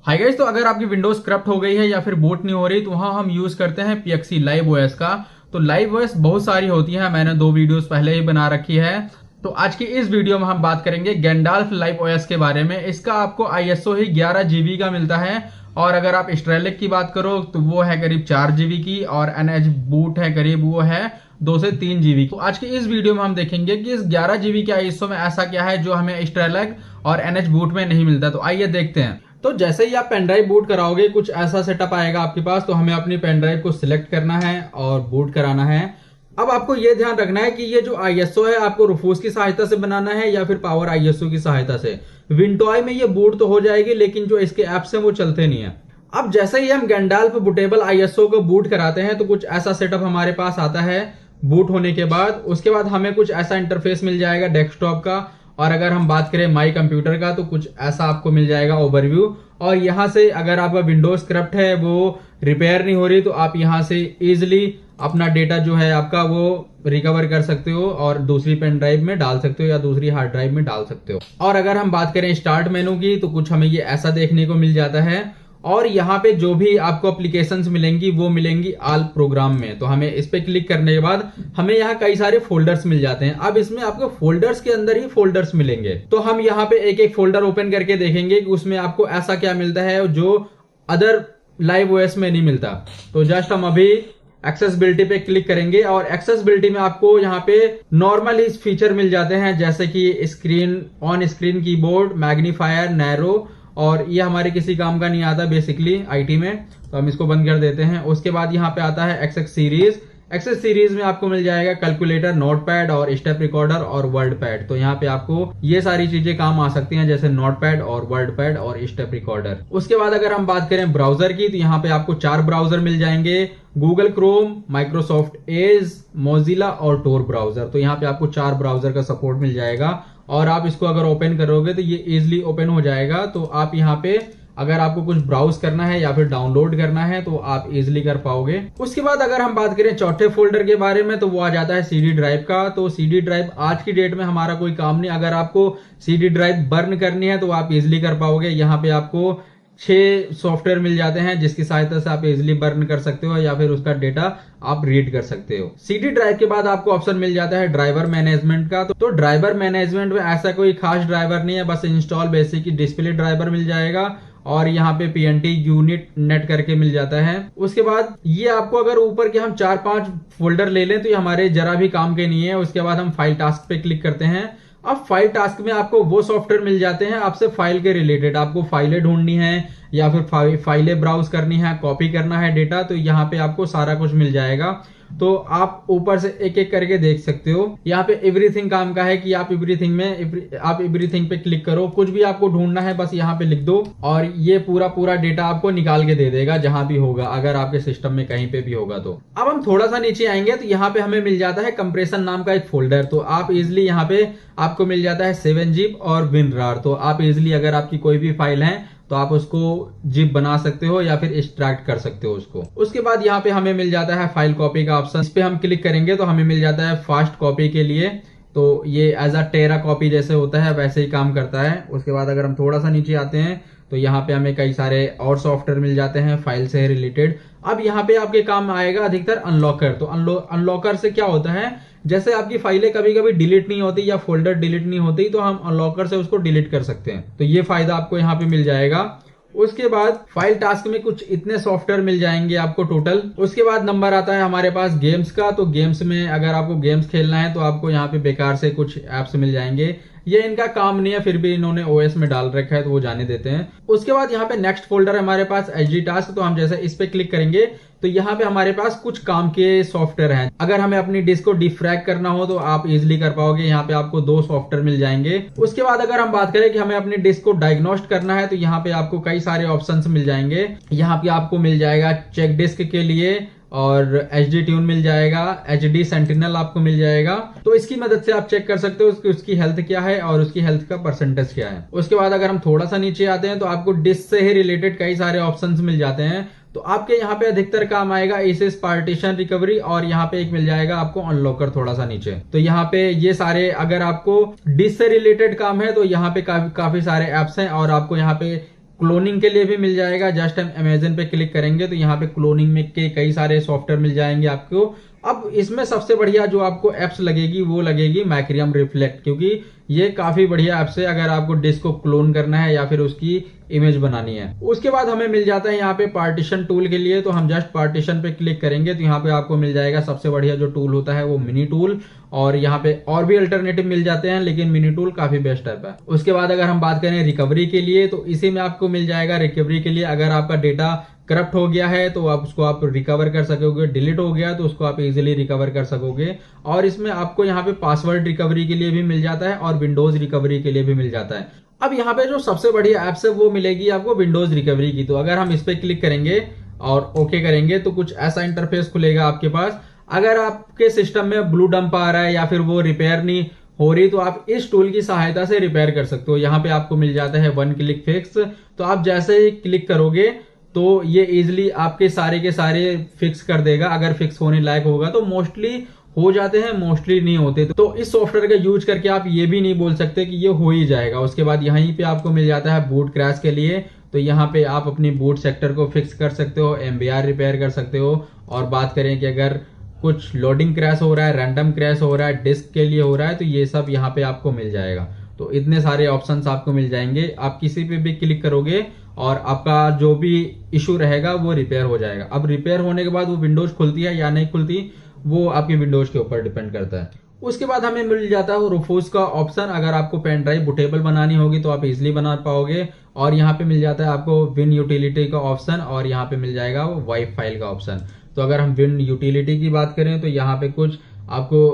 Hi guys, तो अगर आपकी विंडोज करप्ट हो गई है या फिर बूट नहीं हो रही तो वहां हम यूज करते हैं पीएक्सी लाइव ओएस का। तो लाइव ओएस बहुत सारी होती है, मैंने 2 वीडियोस पहले ही बना रखी है। तो आज की इस वीडियो में हम बात करेंगे गैंडाल्फ लाइव ओएस के बारे में। इसका आपको आईएसओ ही 11 GB का मिलता है, और अगर आप स्ट्रेलिक की बात करो तो वो है करीब 4 GB की, और एनएच बूट है करीब वो है 2 से 3 GB। तो आज की इस वीडियो में हम देखेंगे कि इस 11 GB के आईएसओ में ऐसा क्या है जो हमें स्ट्रेलिक और एनएच बूट में नहीं मिलता। तो आइए देखते हैं। तो जैसे ही आप पेन ड्राइव बूट कराओगे कुछ ऐसा सेटअप आएगा आपके पास। तो हमें अपनी पेन ड्राइव को सिलेक्ट करना है और बूट कराना है। अब आपको यह ध्यान रखना है कि ये जो आईएसओ है आपको रूफूस की सहायता से बनाना है या फिर पावर आईएसओ की सहायता से। विंटॉय में ये बूट तो हो जाएगी, लेकिन जो इसके एप्स हैं वो चलते नहीं है। अब जैसे ही हम गैंडाल्फ बूटेबल आईएसओ को बूट कराते हैं तो कुछ ऐसा सेटअप हमारे पास आता है बूट होने के बाद। उसके बाद हमें कुछ ऐसा इंटरफेस मिल जाएगा डेस्कटॉप का, और अगर हम बात करें माई कंप्यूटर का तो कुछ ऐसा आपको मिल जाएगा ओवरव्यू। और यहां से अगर आपका विंडोज करप्ट है, वो रिपेयर नहीं हो रही, तो आप यहां से इजिली अपना डेटा जो है आपका वो रिकवर कर सकते हो और दूसरी पेन ड्राइव में डाल सकते हो या दूसरी हार्ड ड्राइव में डाल सकते हो। और अगर हम बात करें स्टार्ट मेनू की तो कुछ हमें ये ऐसा देखने को मिल जाता है, और यहाँ पे जो भी आपको एप्लीकेशंस मिलेंगी वो मिलेंगी ऑल प्रोग्राम में। तो हमें इस पे क्लिक करने के बाद हमें यहाँ कई सारे फोल्डर्स मिल जाते हैं। अब इसमें आपको फोल्डर्स के अंदर ही फोल्डर्स मिलेंगे, तो हम यहाँ पे एक एक फोल्डर ओपन करके देखेंगे कि उसमें आपको ऐसा क्या मिलता है जो अदर लाइव ओएस में नहीं मिलता। तो जस्ट हम अभी एक्सेसिबिलिटी पे क्लिक करेंगे, और एक्सेसिबिलिटी में आपको यहाँ पे नॉर्मल फीचर मिल जाते हैं जैसे कि screen on screen keyboard, magnifier, narrow, और ये हमारे किसी काम का नहीं आता बेसिकली आईटी में, तो हम इसको बंद कर देते हैं। उसके बाद यहाँ पे आता है एक्सेस सीरीज। एक्सेस सीरीज में आपको मिल जाएगा कैलकुलेटर, नोटपैड और स्टेप रिकॉर्डर और वर्ड पैड। तो यहाँ पे आपको ये सारी चीजें काम आ सकती हैं जैसे नोटपैड और वर्ड पैड और स्टेप रिकॉर्डर। उसके बाद अगर हम बात करें ब्राउजर की तो यहाँ पे आपको 4 ब्राउजर मिल जाएंगे, Google Chrome, Microsoft Edge, Mozilla और टोर ब्राउजर। तो यहाँ पे आपको 4 ब्राउजर का सपोर्ट मिल जाएगा, और आप इसको अगर ओपन करोगे तो ये इजिली ओपन हो जाएगा। तो आप यहाँ पे अगर आपको कुछ ब्राउज करना है या फिर डाउनलोड करना है तो आप इजिली कर पाओगे। उसके बाद अगर हम बात करें चौथे फोल्डर के बारे में तो वो आ जाता है सीडी ड्राइव का। तो सीडी ड्राइव आज की डेट में हमारा कोई काम नहीं। अगर आपको सीडी ड्राइव बर्न करनी है तो आप इजिली कर पाओगे। यहाँ पे आपको 6 सॉफ्टवेयर मिल जाते हैं जिसकी सहायता से आप इजिली बर्न कर सकते हो या फिर उसका डेटा आप रीड कर सकते हो। सीडी ड्राइव के बाद आपको ऑप्शन मिल जाता है ड्राइवर मैनेजमेंट का। तो ड्राइवर मैनेजमेंट में ऐसा कोई खास ड्राइवर नहीं है, बस इंस्टॉल बेसिक डिस्प्ले ड्राइवर मिल जाएगा, और यहाँ पे पीएनटी यूनिट नेट करके मिल जाता है। उसके बाद ये आपको अगर ऊपर के हम 4-5 फोल्डर ले लें तो ये हमारे जरा भी काम के नहीं है। उसके बाद हम फाइल टास्क पे क्लिक करते हैं। अब फाइल टास्क में आपको वो सॉफ्टवेयर मिल जाते हैं आपसे फाइल के रिलेटेड। आपको फाइलें ढूंढनी है या फिर फाइलें ब्राउज करनी है, कॉपी करना है डेटा, तो यहाँ पे आपको सारा कुछ मिल जाएगा। तो आप ऊपर से एक एक करके देख सकते हो। यहाँ पे एवरीथिंग काम का है कि आप एवरीथिंग पे क्लिक करो, कुछ भी आपको ढूंढना है बस यहाँ पे लिख दो, और ये पूरा डेटा आपको निकाल के दे देगा जहां भी होगा, अगर आपके सिस्टम में कहीं पे भी होगा तो। अब हम थोड़ा सा नीचे आएंगे तो यहाँ पे हमें मिल जाता है कंप्रेशन नाम का एक फोल्डर। तो आप इजिली यहाँ पे आपको मिल जाता है 7zip और WinRAR। तो आप इजिली अगर आपकी कोई भी फाइल है तो आप उसको जिप बना सकते हो या फिर एक्सट्रैक्ट कर सकते हो उसको। उसके बाद यहाँ पे हमें मिल जाता है फाइल कॉपी का ऑप्शन। इस पे हम क्लिक करेंगे तो हमें मिल जाता है फास्ट कॉपी के लिए। तो ये एज अ टेरा कॉपी जैसे होता है वैसे ही काम करता है। उसके बाद अगर हम थोड़ा सा नीचे आते हैं तो यहाँ पे हमें कई सारे और सॉफ्टवेयर मिल जाते हैं फाइल से रिलेटेड। अब यहाँ पे आपके काम आएगा अधिकतर अनलॉकर। तो अनलॉकर से क्या होता है, जैसे आपकी फाइलें कभी कभी डिलीट नहीं होती या फोल्डर डिलीट नहीं होती तो हम अनलॉकर से उसको डिलीट कर सकते हैं। तो ये फायदा आपको यहाँ पे मिल जाएगा। उसके बाद फाइल टास्क में कुछ इतने सॉफ्टवेयर मिल जाएंगे आपको टोटल। उसके बाद नंबर आता है हमारे पास गेम्स का। तो गेम्स में अगर आपको गेम्स खेलना है तो आपको यहाँ पे बेकार से कुछ एप्स मिल जाएंगे। ये इनका काम नहीं है, फिर भी इन्होंने ओएस में डाल रखा है तो वो जाने देते हैं। उसके बाद यहाँ पे नेक्स्ट फोल्डर है हमारे पास एचडी टास्क। तो हम जैसे इस पे क्लिक करेंगे तो यहाँ पे हमारे पास कुछ काम के सॉफ्टवेयर हैं। अगर हमें अपनी डिस्क को डिफ्रैग करना हो तो आप इजिली कर पाओगे। यहाँ पे आपको 2 सॉफ्टवेयर मिल जाएंगे। उसके बाद अगर हम बात करें कि हमें अपनी डिस्क को डायग्नोस्ट करना है तो यहाँ पे आपको कई सारे ऑप्शंस मिल जाएंगे। यहाँ पे आपको मिल जाएगा चेक डिस्क के लिए, और एचडी ट्यून मिल जाएगा, एचडी सेंटिनल आपको मिल जाएगा। तो इसकी मदद से आप चेक कर सकते हो उसकी हेल्थ क्या है और उसकी हेल्थ का परसेंटेज क्या है। उसके बाद अगर हम थोड़ा सा नीचे आते हैं तो आपको डिस्क से ही रिलेटेड कई सारे ऑप्शंस मिल जाते हैं। तो आपके यहाँ पे अधिकतर काम आएगा एसेस पार्टीशन रिकवरी, और यहाँ पे एक मिल जाएगा आपको अनलॉकर थोड़ा सा नीचे। तो यहाँ पे ये सारे अगर आपको डिस्क से रिलेटेड काम है तो यहाँ पे काफी सारे एप्स हैं, और आपको यहाँ पे क्लोनिंग के लिए भी मिल जाएगा। जस्ट हम अमेजन पे क्लिक करेंगे तो यहाँ पे क्लोनिंग में के कई सारे सॉफ्टवेयर मिल जाएंगे आपको। अब इसमें सबसे बढ़िया जो आपको एप्स लगेगी वो लगेगी मैक्रियम रिफ्लेक्ट, क्योंकि ये काफी बढ़िया एप्स है अगर आपको डिस्क को क्लोन करना है या फिर उसकी इमेज बनानी है। उसके बाद हमें मिल जाता है यहाँ पे पार्टीशन टूल के लिए, तो हम जस्ट पार्टीशन पे क्लिक करेंगे तो यहाँ पे आपको मिल जाएगा सबसे बढ़िया जो टूल होता है वो मिनी टूल, और यहाँ पे और भी अल्टरनेटिव मिल जाते हैं लेकिन मिनी टूल काफी बेस्ट ऐप है। उसके बाद अगर हम बात करें रिकवरी के लिए तो इसी में आपको मिल जाएगा रिकवरी के लिए, अगर आपका डेटा करप्ट हो गया है तो आप उसको आप रिकवर कर सकोगे, डिलीट हो गया तो उसको आप इजीली रिकवर कर सकोगे। और इसमें आपको यहाँ पे पासवर्ड रिकवरी के लिए भी मिल जाता है और विंडोज रिकवरी के लिए भी मिल जाता है। अब यहाँ पे जो सबसे बढ़िया एप्स है वो मिलेगी आपको विंडोज रिकवरी की, तो अगर हम इस पे क्लिक करेंगे और ओके करेंगे तो कुछ ऐसा इंटरफेस खुलेगा आपके पास। अगर आपके सिस्टम में ब्लू डंप आ रहा है या फिर वो रिपेयर नहीं हो रही तो आप इस टूल की सहायता से रिपेयर कर सकते हो। यहाँ पे आपको मिल जाता है वन क्लिक फिक्स, तो आप जैसे ही क्लिक करोगे तो ये इजिली आपके सारे के सारे फिक्स कर देगा। अगर फिक्स होने लायक होगा तो मोस्टली हो जाते हैं, मोस्टली नहीं होते, तो इस सॉफ्टवेयर का यूज करके आप ये भी नहीं बोल सकते कि ये हो ही जाएगा। उसके बाद यहीं पे आपको मिल जाता है बूट क्रैश के लिए, तो यहाँ पे आप अपनी बूट सेक्टर को फिक्स कर सकते हो, एमबीआर रिपेयर कर सकते हो। और बात करें कि अगर कुछ लोडिंग क्रैश हो रहा है, रैंडम क्रैश हो रहा है, डिस्क के लिए हो रहा है, तो ये सब यहाँ पे आपको मिल जाएगा। तो इतने सारे ऑप्शंस आपको मिल जाएंगे, आप किसी पे भी क्लिक करोगे और आपका जो भी इशू रहेगा वो रिपेयर हो जाएगा। अब रिपेयर होने के बाद वो विंडोज खुलती है या नहीं खुलती वो आपकी विंडोज के ऊपर डिपेंड करता है। उसके बाद हमें मिल जाता है रूफूस का ऑप्शन, अगर आपको पेन ड्राइव बुटेबल बनानी होगी तो आप इजिली बना पाओगे। और यहाँ पे मिल जाता है आपको विन यूटिलिटी का ऑप्शन, और यहाँ पे मिल जाएगा वाइप फाइल का ऑप्शन। तो अगर हम विन यूटिलिटी की बात करें तो यहाँ पे कुछ आपको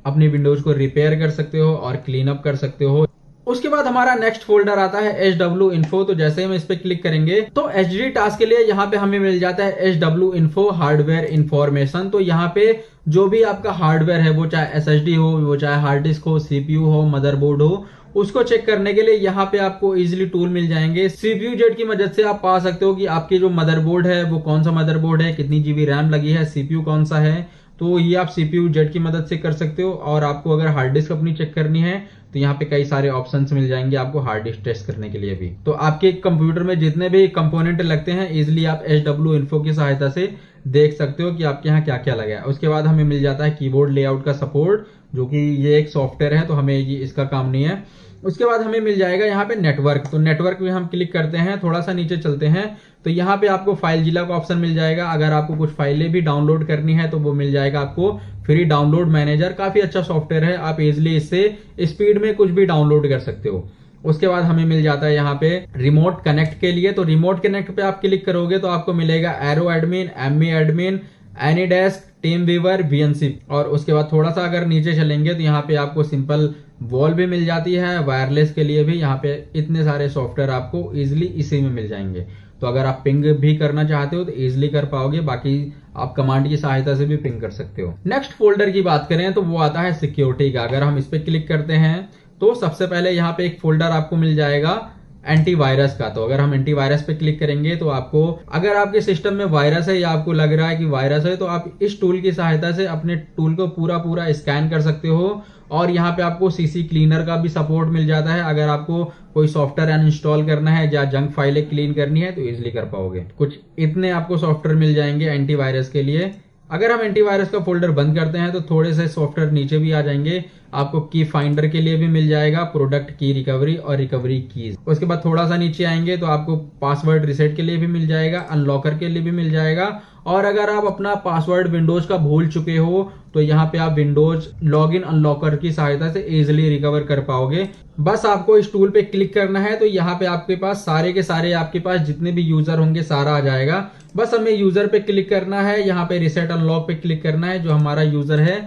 अपनी विंडोज को रिपेयर कर सकते हो और क्लीन अप कर सकते हो। उसके बाद हमारा नेक्स्ट फोल्डर आता है HW Info, तो जैसे हम इस पे क्लिक करेंगे तो HD टास्क के लिए यहाँ पे हमें मिल जाता है HW Info हार्डवेयर इंफॉर्मेशन। तो यहाँ पे जो भी आपका हार्डवेयर है वो चाहे SSD हो, वो चाहे हार्ड डिस्क हो, CPU हो, मदरबोर्ड हो, उसको चेक करने के लिए यहाँ पे आपको इजीली टूल मिल जाएंगे। CPU जेड की मदद से आप पा सकते हो कि आपकी जो मदरबोर्ड है वो कौन सा मदरबोर्ड है, कितनी GB रैम लगी है, CPU कौन सा है, तो ये आप CPU जेड की मदद से कर सकते हो। और आपको अगर हार्ड डिस्क अपनी चेक करनी है तो यहाँ पे कई सारे ऑप्शंस मिल जाएंगे आपको हार्ड डिस्क टेस्ट करने के लिए भी। तो आपके कंप्यूटर में जितने भी कंपोनेंट लगते हैं इजिली आप HW Info की सहायता से देख सकते हो कि आपके यहाँ क्या क्या लगा है। उसके बाद हमें मिल जाता है कीबोर्ड लेआउट का सपोर्ट, जो कि ये एक सॉफ्टवेयर है तो हमें ये इसका काम नहीं है। उसके बाद हमें मिल जाएगा यहाँ पे नेटवर्क, तो नेटवर्क में हम क्लिक करते हैं, थोड़ा सा नीचे चलते हैं तो यहाँ पे आपको फाइल जिला का ऑप्शन मिल जाएगा। अगर आपको कुछ फाइलें भी डाउनलोड करनी है तो वो मिल जाएगा आपको फ्री डाउनलोड मैनेजर, काफी अच्छा सॉफ्टवेयर है, आप इजिली इससे स्पीड में कुछ भी डाउनलोड कर सकते हो। उसके बाद हमें मिल जाता है यहाँ पे रिमोट कनेक्ट के लिए, तो रिमोट कनेक्ट पे आप क्लिक करोगे तो आपको मिलेगा Aero Admin, Ammyy Admin, AnyDesk, TeamViewer, VNC. और उसके बाद थोड़ा सा अगर नीचे चलेंगे तो यहाँ पे आपको सिंपल वॉल भी मिल जाती है, वायरलेस के लिए भी। यहाँ पे इतने सारे सॉफ्टवेयर आपको इजिली इसी में मिल जाएंगे। तो अगर आप पिंग भी करना चाहते हो तो इजिली कर पाओगे, बाकी आप कमांड की सहायता से भी पिंग कर सकते हो। नेक्स्ट फोल्डर की बात करें तो वो आता है सिक्योरिटी का। अगर हम इस पे क्लिक करते हैं तो सबसे पहले यहाँ पे एक फोल्डर आपको मिल जाएगा एंटीवायरस का। तो अगर हम एंटीवायरस पे क्लिक करेंगे तो आपको, अगर आपके सिस्टम में वायरस है या आपको लग रहा है कि वायरस है, तो आप इस टूल की सहायता से अपने टूल को पूरा स्कैन कर सकते हो। और यहाँ पे आपको सीसी क्लीनर का भी सपोर्ट मिल जाता है, अगर आपको कोई सॉफ्टवेयर अनइंस्टॉल करना है या जंक फाइलें क्लीन करनी है तो इजिली कर पाओगे। कुछ इतने आपको सॉफ्टवेयर मिल जाएंगे एंटीवायरस के लिए। अगर हम एंटीवायरस का फोल्डर बंद करते हैं तो थोड़े से सॉफ्टवेयर नीचे भी आ जाएंगे। आपको की फाइंडर के लिए भी मिल जाएगा, प्रोडक्ट की रिकवरी और रिकवरी कीज। उसके बाद थोड़ा सा नीचे आएंगे तो आपको पासवर्ड रिसेट के लिए भी मिल जाएगा, अनलॉकर के लिए भी मिल जाएगा। और अगर आप अपना पासवर्ड विंडोज का भूल चुके हो तो यहाँ पे आप विंडोज लॉगिन अनलॉकर की सहायता से इजिली रिकवर कर पाओगे। बस आपको इस टूल पे क्लिक करना है तो यहाँ पे आपके पास सारे के सारे आपके पास जितने भी यूजर होंगे सारा आ जाएगा। बस हमें यूजर पे क्लिक करना है, यहाँ पे रिसेट अनलॉक पे क्लिक करना है, जो हमारा यूजर है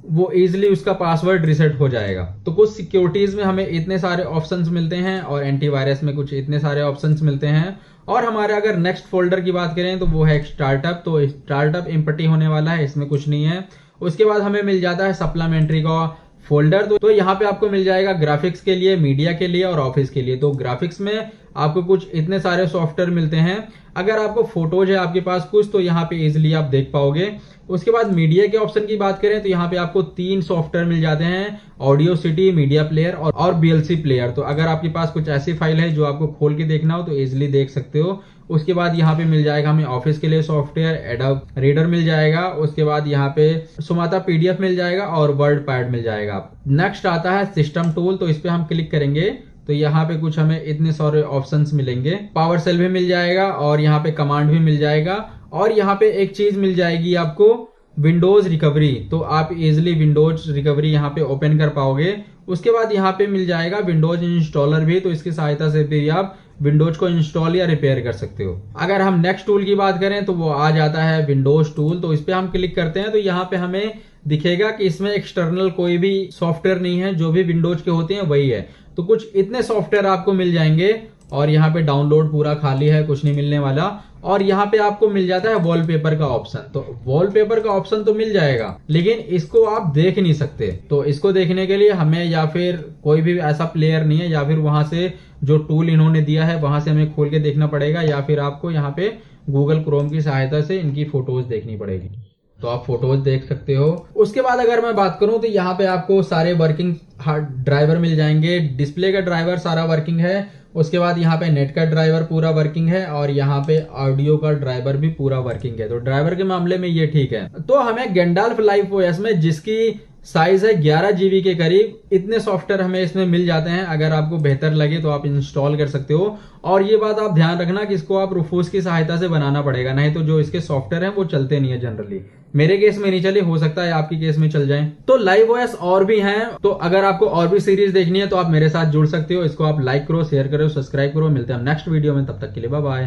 वो इजिली उसका पासवर्ड रिसेट हो जाएगा। तो कुछ सिक्योरिटीज में हमें इतने सारे ऑप्शंस मिलते हैं और एंटीवायरस में कुछ इतने सारे ऑप्शंस मिलते हैं। और हमारे अगर नेक्स्ट फोल्डर की बात करें तो वो है स्टार्टअप, तो स्टार्टअप एम्प्टी होने वाला है, इसमें कुछ नहीं है। उसके बाद हमें मिल जाता है सप्लीमेंट्री का फोल्डर, तो यहाँ पे आपको मिल जाएगा ग्राफिक्स के लिए, मीडिया के लिए और ऑफिस के लिए। तो ग्राफिक्स में आपको कुछ इतने सारे सॉफ्टवेयर मिलते हैं। अगर आपको फोटोज है आपके पास कुछ, तो यहाँ पे इजिली आप देख पाओगे। उसके बाद मीडिया के ऑप्शन की बात करें तो यहाँ पे आपको 3 सॉफ्टवेयर मिल जाते हैं, ऑडियो सिटी, मीडिया प्लेयर और बीएलसी प्लेयर। तो अगर आपके पास कुछ ऐसी फाइल है जो आपको खोल के देखना हो तो इजिली देख सकते हो। उसके बाद यहाँ पे मिल जाएगा हमें ऑफिस के लिए सॉफ्टवेयर, एडोब रीडर मिल जाएगा। उसके बाद यहाँ पे सुमाता पीडीएफ मिल जाएगा और वर्ड पैड मिल जाएगा। नेक्स्ट आता है सिस्टम टूल, तो इस पे हम क्लिक करेंगे तो यहाँ पे कुछ हमें इतने सारे ऑप्शंस मिलेंगे। पावर सेल भी मिल जाएगा और यहाँ पे कमांड भी मिल जाएगा। और यहाँ पे एक चीज मिल जाएगी आपको, विंडोज रिकवरी। तो आप इजिली विंडोज रिकवरी यहाँ पे ओपन कर पाओगे। उसके बाद यहाँ पे मिल जाएगा विंडोज इंस्टॉलर भी, तो इसकी सहायता से भी आप विंडोज को इंस्टॉल या रिपेयर कर सकते हो। अगर हम नेक्स्ट टूल की बात करें तो वो आ जाता है विंडोज टूल। तो इस पे हम क्लिक करते हैं तो यहाँ पे हमें दिखेगा कि इसमें एक्सटर्नल कोई भी सॉफ्टवेयर नहीं है, जो भी विंडोज के होते हैं वही है। तो कुछ इतने सॉफ्टवेयर आपको मिल जाएंगे और यहाँ पे डाउनलोड पूरा खाली है, कुछ नहीं मिलने वाला। और यहाँ पे आपको मिल जाता है वॉलपेपर का ऑप्शन। तो वॉलपेपर का ऑप्शन तो मिल जाएगा लेकिन इसको आप देख नहीं सकते। तो इसको देखने के लिए हमें या फिर कोई भी ऐसा प्लेयर नहीं है, या फिर वहां से जो टूल इन्होंने दिया है वहां से हमें खोल के देखना पड़ेगा, या फिर आपको यहाँ पे गूगल क्रोम की सहायता से इनकी फोटोज देखनी पड़ेगी। तो आप फोटोज देख सकते हो। उसके बाद अगर मैं बात करूं तो यहाँ पे आपको सारे वर्किंग ड्राइवर मिल जाएंगे। डिस्प्ले का ड्राइवर सारा वर्किंग है। उसके बाद यहाँ पे नेट का ड्राइवर पूरा वर्किंग है और यहाँ पे ऑडियो का ड्राइवर भी पूरा वर्किंग है। तो ड्राइवर के मामले में ये ठीक है। तो हमें गैंडाल्फ लाइव ओएस में, जिसकी साइज है 11 GB के करीब, इतने सॉफ्टवेयर हमें इसमें मिल जाते हैं। अगर आपको बेहतर लगे तो आप इंस्टॉल कर सकते हो। और ये बात आप ध्यान रखना कि इसको आप रूफूस की सहायता से बनाना पड़ेगा, नहीं तो जो इसके सॉफ्टवेयर हैं वो चलते नहीं है जनरली। मेरे केस में नहीं चले, हो सकता है आपकी केस में चल जाए। तो लाइव ओएस और भी हैं, तो अगर आपको और भी सीरीज देखनी है तो आप मेरे साथ जुड़ सकते हो। इसको आप लाइक करो, शेयर करो, सब्सक्राइब करो। मिलते हैं हम नेक्स्ट वीडियो में, तब तक के लिए बाय बाय।